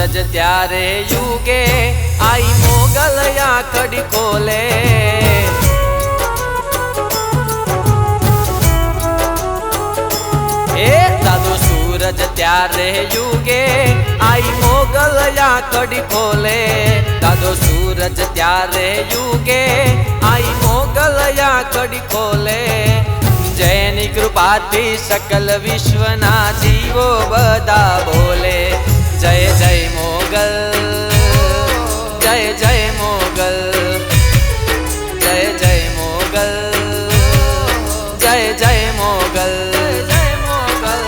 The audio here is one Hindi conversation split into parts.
सूरज त्यारे युगे आई मोगल या कड़ी खोले। दादो सूरज त्यारे युगे आई मोगल या कड़ी खोले। दादो सूरज त्यारे युगे आई मोगल या कड़ी खोले। जयनी कृपाथी सकल विश्वना जीवो बदा बोले। जय जय मोगल, जय जय मोगल, जय जय मोगल, जय जय मोगल, जय मोगल।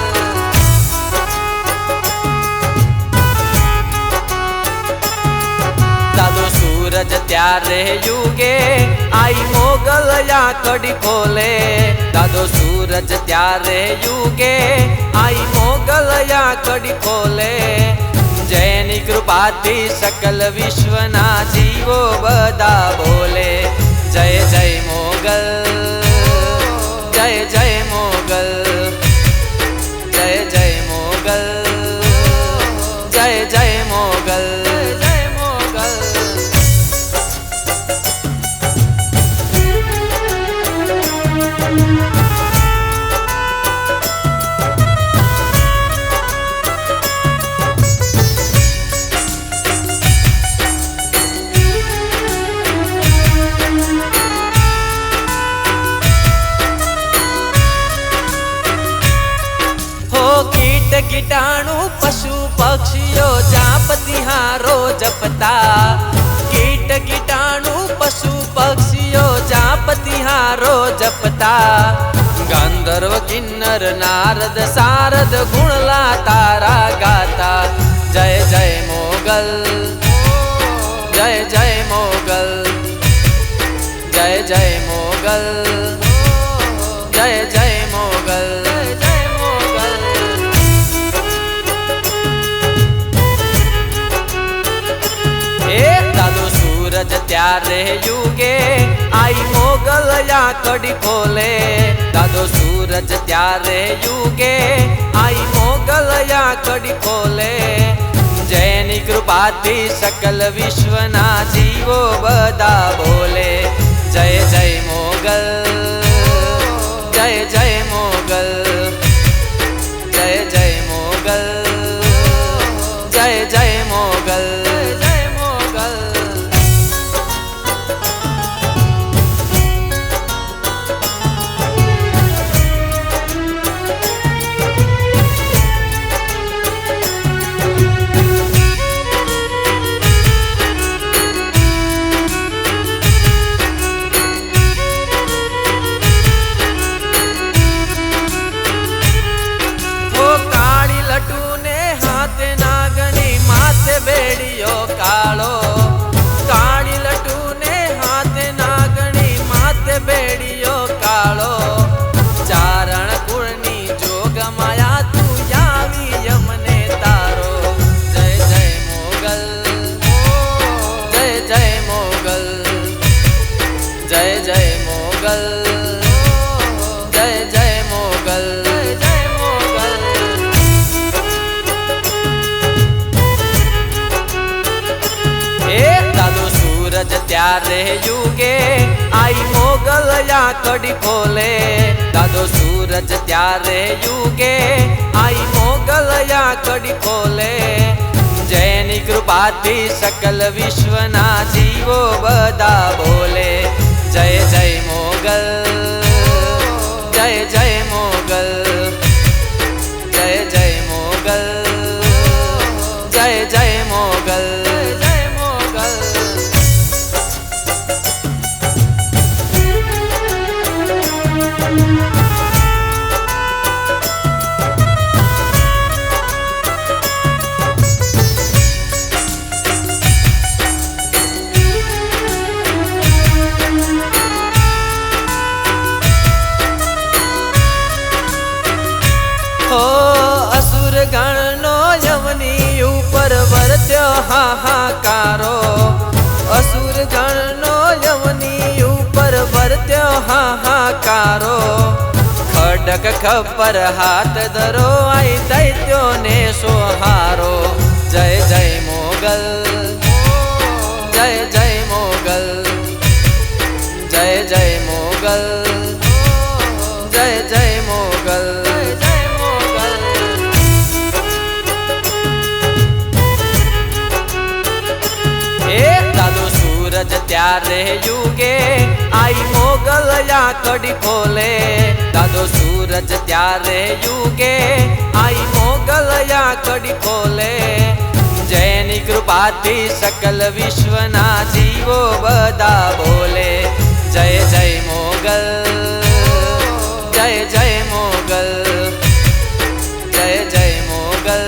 दादो सूरज त्यारे युगे आई मोगल या कड़ी खोले। दादो सूरज त्यारे युगे आई मोगल या कड़ी खोले। जयनी कृपाथी सकल विश्वना जीवो बदा बोले। जय जय मोगल, जय जय मोगल, जय जय मोगल, जय जय मोगल, जय मोगल। कीटाणु पशु पक्षियों जापति हारो जपता। कीट कीटाणु पशु पक्षियों जापति हारो जपता। गंधर्व किन्नर नारद सारद गुणला तारा गाता। जय जय मोगल, जय जय मोगल, जय जय मोगल, जय जय मोगल, जय मोगल। दादो सूरज त्यारे युगे आई मोगल या कड़ी खोले। दादो सूरज त्यारे युगे आई मोगल या कड़ी खोले। जयनी कृपाथी सकल विश्वना जीवो बदा बोले। जय जय मोगल, जय जय मोगल, जय जय मोगल, जय जय मोगल, जय मोगल। बेड़ियो कालो काली लटू ने हाथ नागणी माथे बेड़ियो कालो। चारण कुळनी जोग माया तू यावी यमने तारो। जय जय मोगल, जय जय मोगल, जय जय मोगल, जय जय मोगल, जय मोगल। दादो सूरज त्यारे युगे आई मोगल या कड़ी खोले। दादो सूरज त्यारे युगे आई मोगल या कड़ी खोले। जयनी कृपाथी सकल विश्वना जीवो बदा बोले। जय जय मोगल, जय जय मोगल, जय जय मोगल, जय जय मोगल, जय मोगल। असुर गण नो यवनी ऊपर वर्त्यो हाहाकारो। असुर गण नो यवनी ऊपर वर्त्यो हाहाकारो। खडक खपर हाथ धरो आई दैत्यो ने सोहारो। जय जय मो ત્યારે યુગે આઈ મોગલયા કડી ખોલે દાદો સૂરજ ત્યારે યુગે આઈ મોગલયા કડી ખોલે જેની કૃપાથી સકલ વિશ્વના જીવો બધા બોલે જય જય મોગલ જય જય મોગલ જય જય મોગલ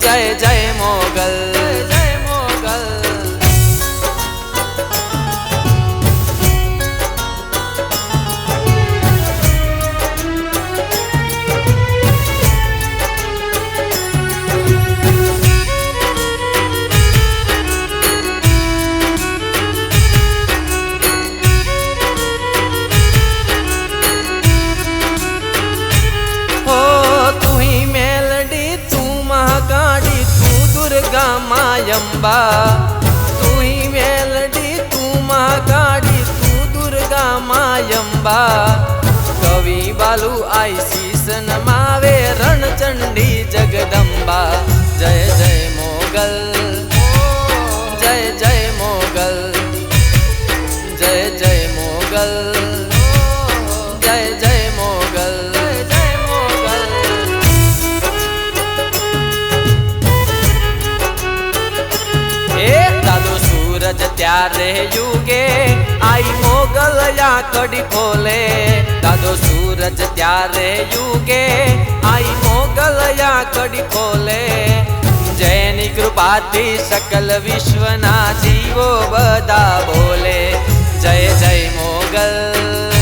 જય જય મોગલ જય મોગલ मायंबा तू ही मेलडी तू महाकाड़ी तू दुर्गा मायंबा कवि बालू आई शीसन मावे रणचंडी जगदंबा जय जय मोगल जय जय मोगल जय जय मोगल जय जय मोगल जय मोगल दादो सूरज ત્યારે યુગે આઈ મોગલયા કડી ખોલે દાદો સૂરજ ત્યારે યુગે આઈ મોગલયા કડી ખોલે જેની કૃપાથી સકલ વિશ્વના જીવો બધા બોલે જય જય મોગલ